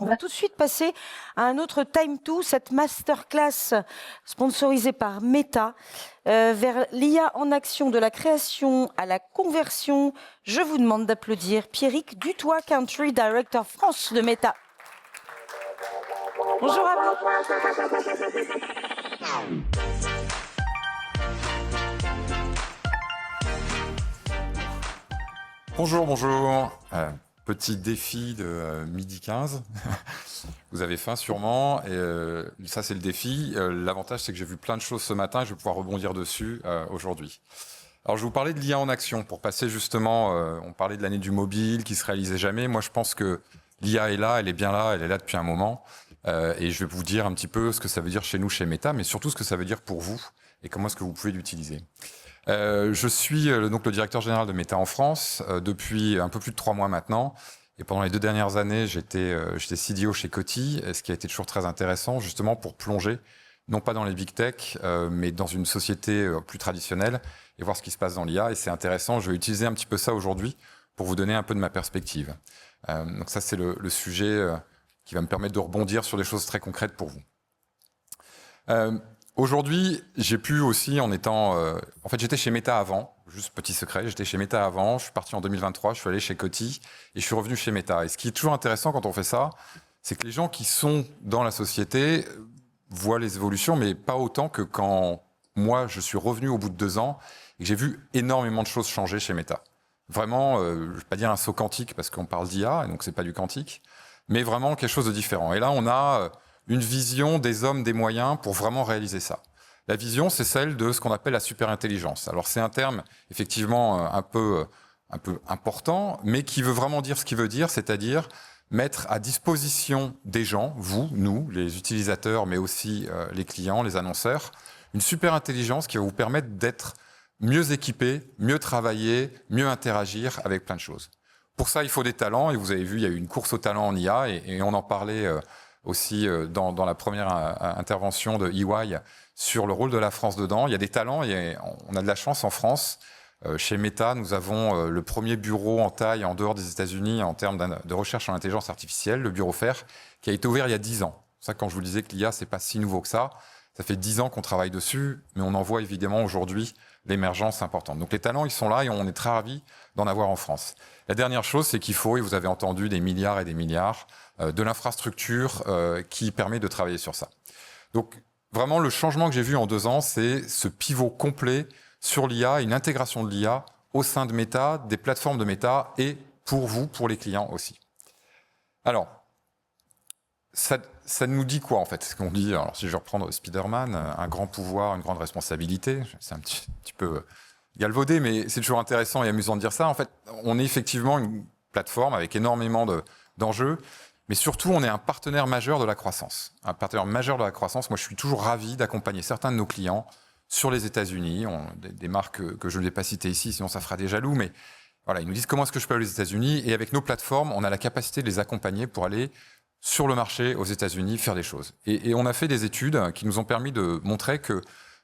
On va tout de suite passer à un autre Time to, cette masterclass sponsorisée par Meta, vers l'IA en action, de la création à la conversion. Je vous demande d'applaudir Pierrick Dutoit, Country Director France de Meta. Bonjour à vous. Bonjour, bonjour. Petit défi de midi 15. Vous avez faim sûrement. Et ça, c'est le défi. L'avantage, c'est que j'ai vu plein de choses ce matin et je vais pouvoir rebondir dessus aujourd'hui. Alors, je vais vous parler de l'IA en action pour passer justement, on parlait de l'année du mobile qui se réalisait jamais. Moi, je pense que l'IA est là, elle est bien là, elle est là depuis un moment. Et je vais vous dire un petit peu ce que ça veut dire chez nous, chez Meta, mais surtout ce que ça veut dire pour vous et comment est-ce que vous pouvez l'utiliser. Je suis donc le directeur général de Meta en France depuis un peu plus de 3 mois maintenant. Et pendant les 2 dernières années, j'étais CDO chez Coty, ce qui a été toujours très intéressant, justement pour plonger, non pas dans les big tech, mais dans une société plus traditionnelle et voir ce qui se passe dans l'IA. Et c'est intéressant, je vais utiliser un petit peu ça aujourd'hui pour vous donner un peu de ma perspective. Donc ça, c'est le sujet qui va me permettre de rebondir sur des choses très concrètes pour vous. Aujourd'hui, j'ai pu aussi, en étant... en fait, j'étais chez Meta avant, juste petit secret, j'étais chez Meta avant, je suis parti en 2023, je suis allé chez Coty et je suis revenu chez Meta. Et ce qui est toujours intéressant quand on fait ça, c'est que les gens qui sont dans la société voient les évolutions, mais pas autant que quand moi, je suis revenu au bout de 2 ans et que j'ai vu énormément de choses changer chez Meta. Vraiment, je ne vais pas dire un saut quantique parce qu'on parle d'IA, et donc c'est pas du quantique, mais vraiment quelque chose de différent. Et là, on a... une vision des hommes, des moyens pour vraiment réaliser ça. La vision, c'est celle de ce qu'on appelle la super-intelligence. Alors c'est un terme effectivement un peu important, mais qui veut vraiment dire ce qu'il veut dire, c'est-à-dire mettre à disposition des gens, vous, nous, les utilisateurs, mais aussi les clients, les annonceurs, une super-intelligence qui va vous permettre d'être mieux équipés, mieux travailler, mieux interagir avec plein de choses. Pour ça, il faut des talents, et vous avez vu, il y a eu une course aux talents en IA, et on en parlait... aussi dans la première intervention de EY sur le rôle de la France dedans. Il y a des talents et on a de la chance en France. Chez Meta, nous avons le premier bureau en taille en dehors des États-Unis en termes de recherche en intelligence artificielle, le bureau FAIR, qui a été ouvert il y a 10 ans. C'est ça, quand je vous disais que l'IA, c'est pas si nouveau que ça. Ça fait 10 ans qu'on travaille dessus, mais on en voit évidemment aujourd'hui l'émergence importante. Donc les talents, ils sont là et on est très ravis d'en avoir en France. La dernière chose, c'est qu'il faut, et vous avez entendu des milliards et des milliards, de l'infrastructure qui permet de travailler sur ça. Donc vraiment, le changement que j'ai vu en 2 ans, c'est ce pivot complet sur l'IA, une intégration de l'IA au sein de Meta, des plateformes de Meta et pour vous, pour les clients aussi. Alors, ça nous dit quoi en fait? Ce qu'on dit, alors si je vais reprendre Spider-Man, un grand pouvoir, une grande responsabilité, c'est un petit peu galvaudé, mais c'est toujours intéressant et amusant de dire ça. En fait, on est effectivement une plateforme avec énormément d'enjeux, mais surtout, on est un partenaire majeur de la croissance. Un partenaire majeur de la croissance. Moi, je suis toujours ravi d'accompagner certains de nos clients sur les États-Unis, des marques que je ne vais pas citer ici, sinon ça fera des jaloux, mais voilà, ils nous disent comment est-ce que je peux aller aux États-Unis, et avec nos plateformes, on a la capacité de les accompagner pour aller sur le marché aux États-Unis, faire des choses. Et on a fait des études qui nous ont permis de montrer que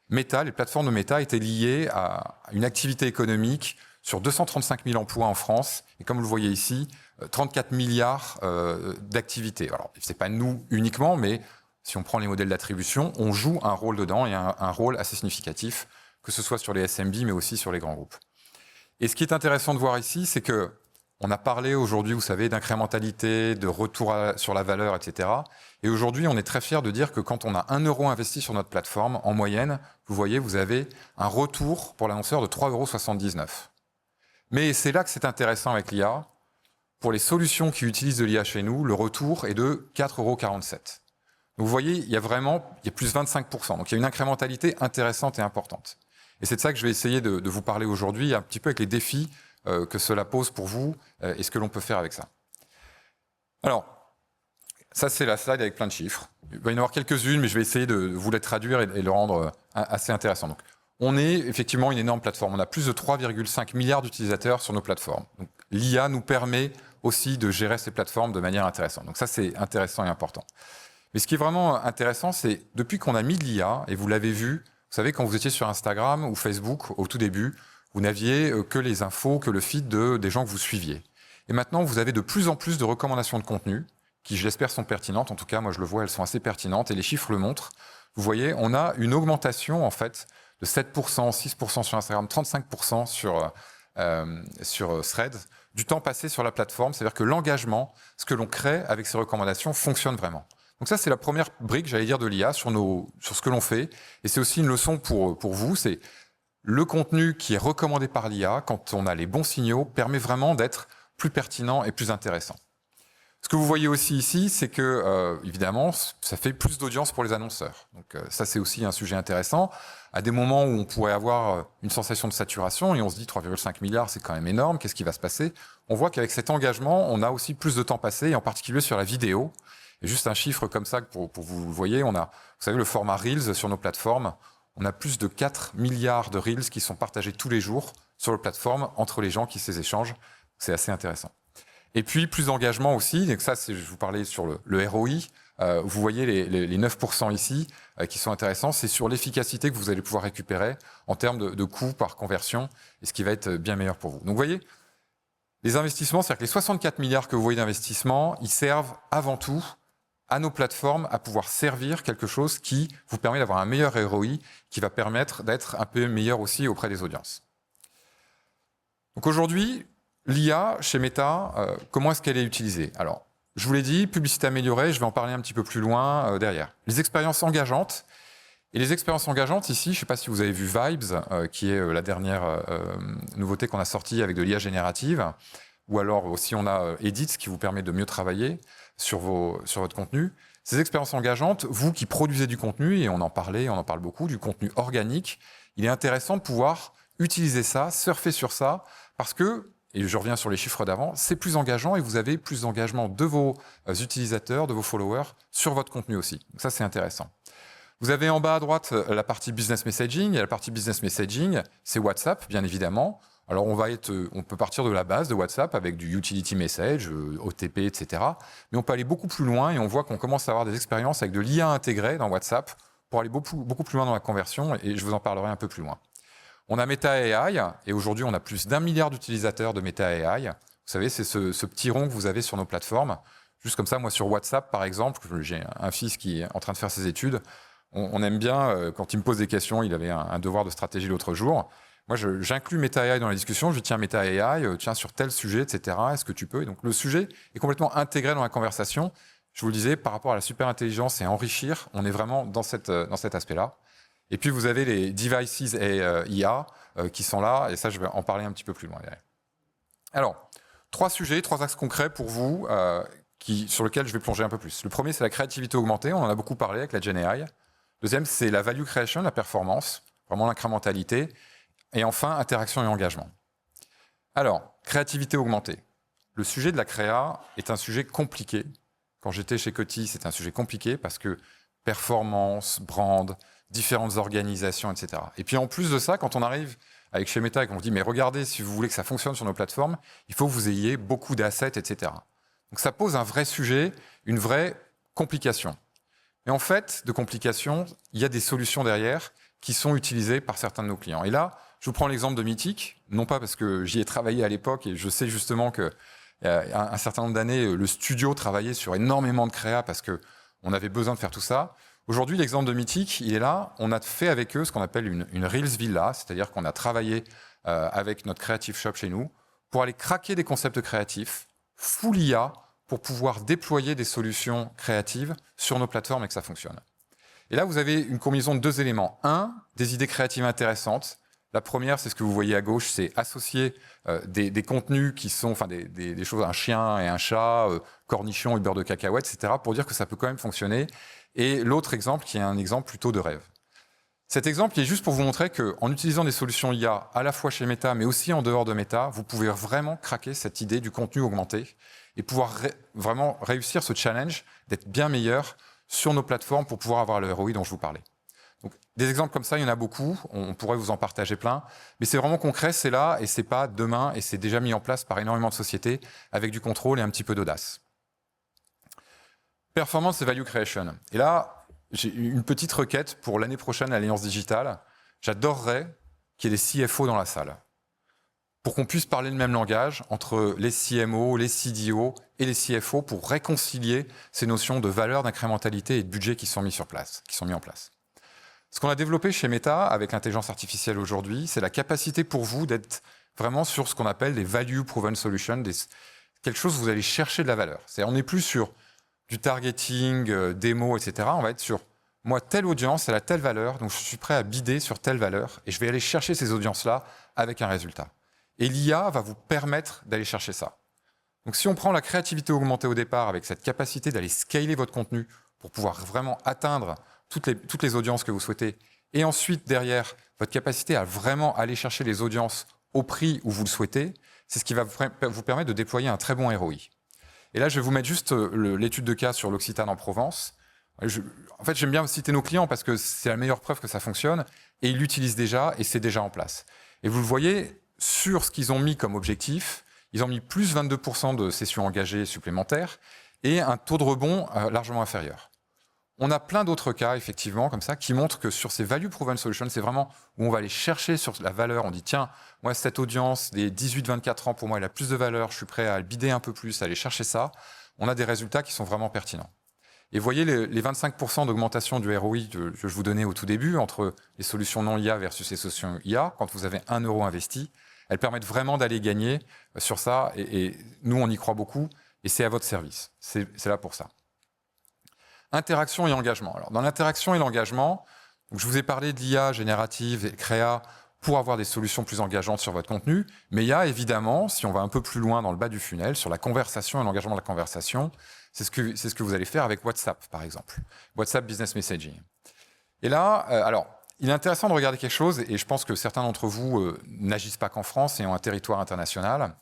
Meta, les plateformes de Meta étaient liées à une activité économique sur 235 000 emplois en France, et comme vous le voyez ici, 34 milliards d'activités. Alors, ce n'est pas nous uniquement, mais si on prend les modèles d'attribution, on joue un rôle dedans, et un rôle assez significatif, que ce soit sur les SMB, mais aussi sur les grands groupes. Et ce qui est intéressant de voir ici, c'est que on a parlé aujourd'hui, vous savez, d'incrémentalité, de retour sur la valeur, etc. Et aujourd'hui, on est très fiers de dire que quand on a 1 euro investi sur notre plateforme, en moyenne, vous voyez, vous avez un retour pour l'annonceur de 3,79 €. Mais c'est là que c'est intéressant avec l'IA. Pour les solutions qui utilisent de l'IA chez nous, le retour est de 4,47 €. Donc vous voyez, il y a plus 25%. Donc il y a une incrémentalité intéressante et importante. Et c'est de ça que je vais essayer de vous parler aujourd'hui, un petit peu avec les défis que cela pose pour vous et ce que l'on peut faire avec ça. Alors, ça c'est la slide avec plein de chiffres. Il va y en avoir quelques-unes, mais je vais essayer de vous les traduire et le rendre assez intéressant. Donc, on est effectivement une énorme plateforme. On a plus de 3,5 milliards d'utilisateurs sur nos plateformes. L'IA nous permet aussi de gérer ces plateformes de manière intéressante. Donc ça, c'est intéressant et important. Mais ce qui est vraiment intéressant, c'est depuis qu'on a mis de l'IA, et vous l'avez vu, vous savez, quand vous étiez sur Instagram ou Facebook au tout début, vous n'aviez que les infos, que le feed des gens que vous suiviez. Et maintenant, vous avez de plus en plus de recommandations de contenu qui, je l'espère, sont pertinentes. En tout cas, moi, je le vois, elles sont assez pertinentes et les chiffres le montrent. Vous voyez, on a une augmentation, en fait, de 7%, 6% sur Instagram, 35% sur Threads, du temps passé sur la plateforme. C'est-à-dire que l'engagement, ce que l'on crée avec ces recommandations, fonctionne vraiment. Donc ça, c'est la première brique, j'allais dire, de l'IA sur ce que l'on fait. Et c'est aussi une leçon pour vous, c'est le contenu qui est recommandé par l'IA, quand on a les bons signaux, permet vraiment d'être plus pertinent et plus intéressant. Ce que vous voyez aussi ici, c'est que, évidemment, ça fait plus d'audience pour les annonceurs. Donc ça, c'est aussi un sujet intéressant. À des moments où on pourrait avoir une sensation de saturation et on se dit 3,5 milliards, c'est quand même énorme, qu'est-ce qui va se passer? On voit qu'avec cet engagement, on a aussi plus de temps passé, et en particulier sur la vidéo. Et juste un chiffre comme ça, pour vous le voyez, on a, vous savez, le format Reels sur nos plateformes. On a plus de 4 milliards de Reels qui sont partagés tous les jours sur la plateforme entre les gens qui se les échangent. C'est assez intéressant. Et puis, plus d'engagement aussi. Donc ça, je vous parlais sur le ROI. Vous voyez les 9% ici qui sont intéressants. C'est sur l'efficacité que vous allez pouvoir récupérer en termes de coûts par conversion et ce qui va être bien meilleur pour vous. Donc, vous voyez, les investissements, c'est-à-dire que les 64 milliards que vous voyez d'investissement, ils servent avant tout à nos plateformes à pouvoir servir quelque chose qui vous permet d'avoir un meilleur ROI, qui va permettre d'être un peu meilleur aussi auprès des audiences. Donc aujourd'hui, l'IA chez Meta, comment est-ce qu'elle est utilisée? Alors, je vous l'ai dit, publicité améliorée, je vais en parler un petit peu plus loin derrière. Les expériences engageantes. Et les expériences engageantes, ici, je ne sais pas si vous avez vu Vibes, qui est la dernière nouveauté qu'on a sortie avec de l'IA générative, ou alors aussi on a Edit, qui vous permet de mieux travailler sur votre contenu. Ces expériences engageantes, vous qui produisez du contenu, et on en parle beaucoup, du contenu organique, il est intéressant de pouvoir utiliser ça, surfer sur ça, parce que, et je reviens sur les chiffres d'avant, c'est plus engageant et vous avez plus d'engagement de vos utilisateurs, de vos followers sur votre contenu aussi. Donc ça, c'est intéressant. Vous avez en bas à droite la partie business messaging. Et la partie business messaging, c'est WhatsApp, bien évidemment. Alors, on peut partir de la base de WhatsApp avec du utility message, OTP, etc. Mais on peut aller beaucoup plus loin et on voit qu'on commence à avoir des expériences avec de l'IA intégrée dans WhatsApp pour aller beaucoup plus loin dans la conversion. Et je vous en parlerai un peu plus loin. On a Meta AI, et aujourd'hui, on a plus d'1 milliard d'utilisateurs de Meta AI. Vous savez, c'est ce petit rond que vous avez sur nos plateformes. Juste comme ça, moi, sur WhatsApp, par exemple, j'ai un fils qui est en train de faire ses études. On aime bien, quand il me pose des questions, il avait un devoir de stratégie l'autre jour. Moi, j'inclus Meta AI dans la discussion. Je dis, tiens, Meta AI, tiens, sur tel sujet, etc. Est-ce que tu peux? Et donc, le sujet est complètement intégré dans la conversation. Je vous le disais, par rapport à la super intelligence et enrichir, on est vraiment dans cet aspect-là. Et puis, vous avez les devices et IA qui sont là. Et ça, je vais en parler un petit peu plus loin derrière. Alors, 3 sujets, 3 axes concrets pour vous sur lesquels je vais plonger un peu plus. Le premier, c'est la créativité augmentée. On en a beaucoup parlé avec la Gen AI. Deuxième, c'est la value creation, la performance, vraiment l'incrémentalité. Et enfin, interaction et engagement. Alors, créativité augmentée. Le sujet de la créa est un sujet compliqué. Quand j'étais chez Coty, c'était un sujet compliqué parce que performance, brand, différentes organisations, etc. Et puis en plus de ça, quand on arrive avec chez Meta et qu'on vous dit « mais regardez, si vous voulez que ça fonctionne sur nos plateformes, il faut que vous ayez beaucoup d'assets, etc. » Donc ça pose un vrai sujet, une vraie complication. Mais en fait, de complications, il y a des solutions derrière qui sont utilisées par certains de nos clients. Et là, je vous prends l'exemple de Mythic, non pas parce que j'y ai travaillé à l'époque et je sais justement qu'il y a un certain nombre d'années, le studio travaillait sur énormément de créa parce qu'on avait besoin de faire tout ça. Aujourd'hui, l'exemple de Mythic, il est là. On a fait avec eux ce qu'on appelle une Reels Villa, c'est-à-dire qu'on a travaillé avec notre Creative Shop chez nous pour aller craquer des concepts créatifs, full IA, pour pouvoir déployer des solutions créatives sur nos plateformes et que ça fonctionne. Et là, vous avez une combinaison de 2 éléments. Un, des idées créatives intéressantes. La première, c'est ce que vous voyez à gauche, c'est associer des contenus qui sont, enfin des choses, un chien et un chat, cornichons et beurre de cacahuète, etc., pour dire que ça peut quand même fonctionner. Et l'autre exemple, qui est un exemple plutôt de rêve. Cet exemple, il est juste pour vous montrer qu'en utilisant des solutions IA, à la fois chez Meta, mais aussi en dehors de Meta, vous pouvez vraiment craquer cette idée du contenu augmenté et pouvoir vraiment réussir ce challenge d'être bien meilleur sur nos plateformes pour pouvoir avoir le ROI dont je vous parlais. Donc, des exemples comme ça, il y en a beaucoup. On pourrait vous en partager plein. Mais c'est vraiment concret, c'est là et c'est pas demain. Et c'est déjà mis en place par énormément de sociétés avec du contrôle et un petit peu d'audace. Performance et value creation. Et là, j'ai une petite requête pour l'année prochaine à l'Alliance Digitale. J'adorerais qu'il y ait des CFO dans la salle. pour qu'on puisse parler le même langage entre les CMO, les CDO et les CFO pour réconcilier ces notions de valeur, d'incrémentalité et de budget qui sont mis en place. Ce qu'on a développé chez Meta avec l'intelligence artificielle aujourd'hui, c'est la capacité pour vous d'être vraiment sur ce qu'on appelle des value proven solutions, quelque chose où vous allez chercher de la valeur. C'est-à-dire, on n'est plus sur du targeting, démo, etc. On va être sur, moi, telle audience, elle a telle valeur, donc je suis prêt à bider sur telle valeur et je vais aller chercher ces audiences-là avec un résultat. Et l'IA va vous permettre d'aller chercher ça. Donc si on prend la créativité augmentée au départ avec cette capacité d'aller scaler votre contenu pour pouvoir vraiment atteindre toutes les audiences que vous souhaitez, et ensuite derrière, votre capacité à vraiment aller chercher les audiences au prix où vous le souhaitez, c'est ce qui va vous permettre de déployer un très bon ROI. Et là, je vais vous mettre juste l'étude de cas sur l'Occitane en Provence. En fait, j'aime bien citer nos clients parce que c'est la meilleure preuve que ça fonctionne, et ils l'utilisent déjà, et c'est déjà en place. Et vous le voyez, sur ce qu'ils ont mis comme objectif, ils ont mis plus 22% de sessions engagées supplémentaires et un taux de rebond largement inférieur. On a plein d'autres cas, effectivement, comme ça, qui montrent que sur ces value proven solutions, c'est vraiment où on va aller chercher sur la valeur. On dit, tiens, moi, cette audience des 18-24 ans, pour moi, elle a plus de valeur, je suis prêt à le bider un peu plus, à aller chercher ça. On a des résultats qui sont vraiment pertinents. Et vous voyez les 25% d'augmentation du ROI que je vous donnais au tout début, entre les solutions non IA versus les solutions IA, quand vous avez 1 euro investi, elles permettent vraiment d'aller gagner sur ça. Et nous, on y croit beaucoup. Et c'est à votre service. C'est là pour ça. Interaction et engagement. Alors, dans l'interaction et l'engagement, je vous ai parlé de l'IA générative et créa pour avoir des solutions plus engageantes sur votre contenu. Mais il y a évidemment, si on va un peu plus loin dans le bas du funnel, sur la conversation et l'engagement de la conversation, c'est ce que vous allez faire avec WhatsApp, par exemple. WhatsApp Business Messaging. Et là, alors, il est intéressant de regarder quelque chose, et je pense que certains d'entre vous n'agissent pas qu'en France et ont un territoire international.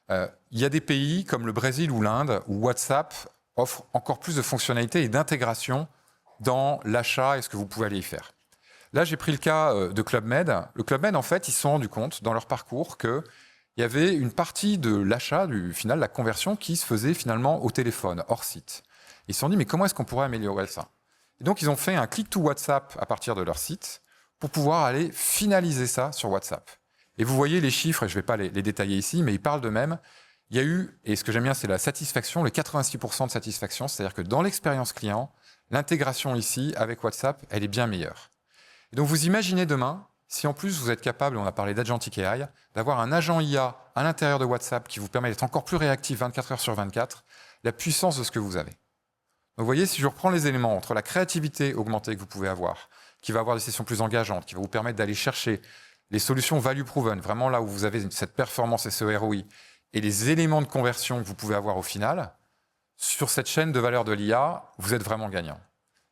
Il y a des pays comme le Brésil ou l'Inde où WhatsApp offre encore plus de fonctionnalités et d'intégration dans l'achat et ce que vous pouvez aller y faire. Là, j'ai pris le cas de Club Med. Le Club Med, en fait, ils se sont rendus compte dans leur parcours qu'il y avait une partie de l'achat, du final, la conversion, qui se faisait finalement au téléphone, hors site. Ils se sont dit, mais comment est-ce qu'on pourrait améliorer ça ? Et donc, ils ont fait un click to WhatsApp à partir de leur site pour pouvoir aller finaliser ça sur WhatsApp. Et vous voyez les chiffres, et je ne vais pas les détailler ici, mais ils parlent d'eux-mêmes. Il y a eu, et ce que j'aime bien, c'est la satisfaction, les 86% de satisfaction, c'est-à-dire que dans l'expérience client, l'intégration ici, avec WhatsApp, elle est bien meilleure. Et donc, vous imaginez demain, si en plus vous êtes capable, on a parlé d'Agentic AI, d'avoir un agent IA à l'intérieur de WhatsApp qui vous permet d'être encore plus réactif 24 heures sur 24, la puissance de ce que vous avez. Donc, vous voyez, si je reprends les éléments entre la créativité augmentée que vous pouvez avoir, qui va avoir des sessions plus engageantes, qui va vous permettre d'aller chercher les solutions value proven, vraiment là où vous avez cette performance et ce ROI, et les éléments de conversion que vous pouvez avoir au final, sur cette chaîne de valeur de l'IA, vous êtes vraiment gagnant.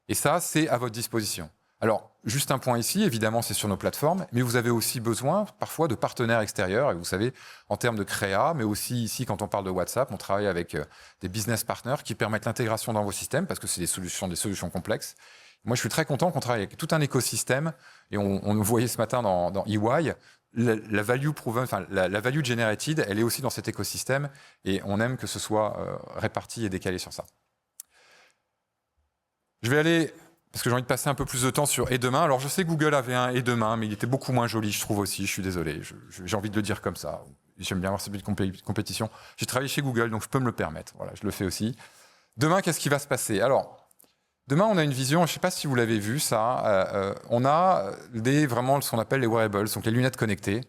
Et ça, c'est à votre disposition. Alors, juste un point ici, évidemment, c'est sur nos plateformes, mais vous avez aussi besoin parfois de partenaires extérieurs, et vous savez, en termes de créa, mais aussi ici, quand on parle de WhatsApp, on travaille avec des business partners qui permettent l'intégration dans vos systèmes, parce que c'est des solutions complexes. Moi, je suis très content qu'on travaille avec tout un écosystème, et on le voyait ce matin dans EY, la value proven, enfin, la value generated, elle est aussi dans cet écosystème, et on aime que ce soit réparti et décalé sur ça. Je vais aller, parce que j'ai envie de passer un peu plus de temps sur Et demain. Alors, je sais que Google avait un Et demain, mais il était beaucoup moins joli, je trouve aussi. Je suis désolé, j'ai envie de le dire comme ça. J'aime bien avoir cette petite compétition. J'ai travaillé chez Google, donc je peux me le permettre. Voilà, je le fais aussi. Demain, qu'est-ce qui va se passer ? Alors, demain, on a une vision, je ne sais pas si vous l'avez vu, ça. On a vraiment ce qu'on appelle les wearables, donc les lunettes connectées,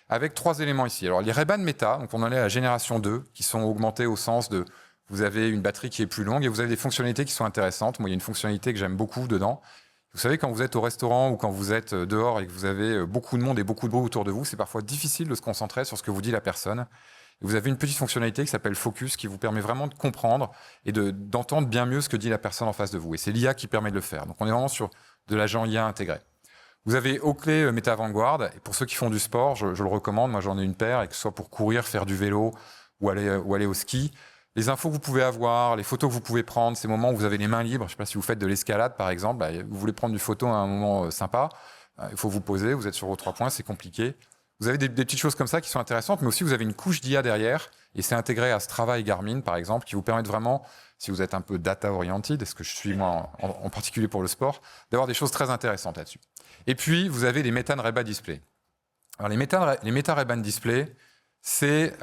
avec 3 éléments ici. Alors, les Ray-Ban Meta, donc on en est à la génération 2, qui sont augmentés au sens de vous avez une batterie qui est plus longue et vous avez des fonctionnalités qui sont intéressantes. Moi, il y a une fonctionnalité que j'aime beaucoup dedans. Vous savez, quand vous êtes au restaurant ou quand vous êtes dehors et que vous avez beaucoup de monde et beaucoup de bruit autour de vous, c'est parfois difficile de se concentrer sur ce que vous dit la personne. Et vous avez une petite fonctionnalité qui s'appelle Focus, qui vous permet vraiment de comprendre et d'entendre bien mieux ce que dit la personne en face de vous. Et c'est l'IA qui permet de le faire. Donc, on est vraiment sur de l'agent IA intégré. Vous avez Oakley Meta Vanguard. Et pour ceux qui font du sport, je le recommande. Moi, j'en ai une paire, et que ce soit pour courir, faire du vélo ou aller au ski. Les infos que vous pouvez avoir, les photos que vous pouvez prendre, ces moments où vous avez les mains libres. Je ne sais pas si vous faites de l'escalade, par exemple. Vous voulez prendre une photo à un moment sympa. Il faut vous poser. Vous êtes sur vos 3 points. C'est compliqué. Vous avez des petites choses comme ça qui sont intéressantes, mais aussi vous avez une couche d'IA derrière, et c'est intégré à Strava et Garmin, par exemple, qui vous permettent vraiment, si vous êtes un peu data-oriented, et ce que je suis moi en particulier pour le sport, d'avoir des choses très intéressantes là-dessus. Et puis, vous avez les Meta Ray-Ban Display. Alors, les Meta Ray-Ban Display, c'est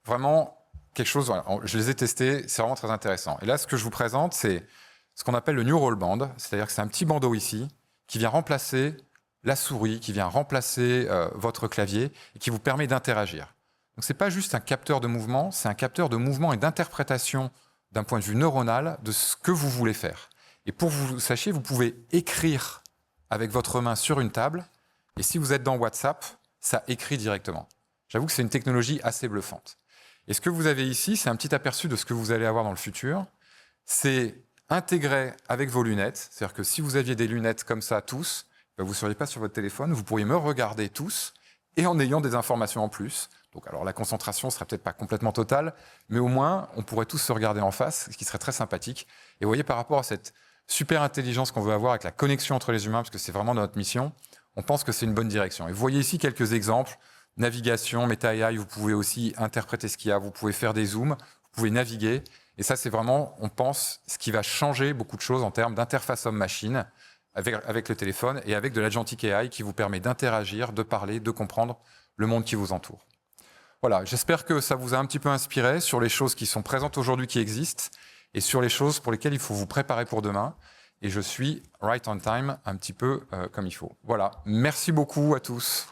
vraiment quelque chose, voilà, je les ai testés, c'est vraiment très intéressant. Et là, ce que je vous présente, c'est ce qu'on appelle le Neural Band, c'est-à-dire que c'est un petit bandeau ici qui vient remplacer la souris, qui vient remplacer votre clavier et qui vous permet d'interagir. Donc c'est pas juste un capteur de mouvement, c'est un capteur de mouvement et d'interprétation d'un point de vue neuronal de ce que vous voulez faire. Et pour que vous sachiez, vous pouvez écrire avec votre main sur une table, et si vous êtes dans WhatsApp, ça écrit directement. J'avoue que c'est une technologie assez bluffante. Et ce que vous avez ici, c'est un petit aperçu de ce que vous allez avoir dans le futur. C'est intégré avec vos lunettes, c'est-à-dire que si vous aviez des lunettes comme ça tous, vous ne seriez pas sur votre téléphone, vous pourriez me regarder tous, et en ayant des informations en plus. Donc, alors la concentration ne sera peut-être pas complètement totale, mais au moins, on pourrait tous se regarder en face, ce qui serait très sympathique. Et vous voyez, par rapport à cette super intelligence qu'on veut avoir avec la connexion entre les humains, parce que c'est vraiment notre mission, on pense que c'est une bonne direction. Et vous voyez ici quelques exemples. Navigation, Meta AI, vous pouvez aussi interpréter ce qu'il y a, vous pouvez faire des zooms, vous pouvez naviguer. Et ça, c'est vraiment, on pense, ce qui va changer beaucoup de choses en termes d'interface homme-machine avec le téléphone et avec de l'agentic AI qui vous permet d'interagir, de parler, de comprendre le monde qui vous entoure. Voilà, j'espère que ça vous a un petit peu inspiré sur les choses qui sont présentes aujourd'hui, qui existent, et sur les choses pour lesquelles il faut vous préparer pour demain. Et je suis right on time, un petit peu comme il faut. Voilà, merci beaucoup à tous.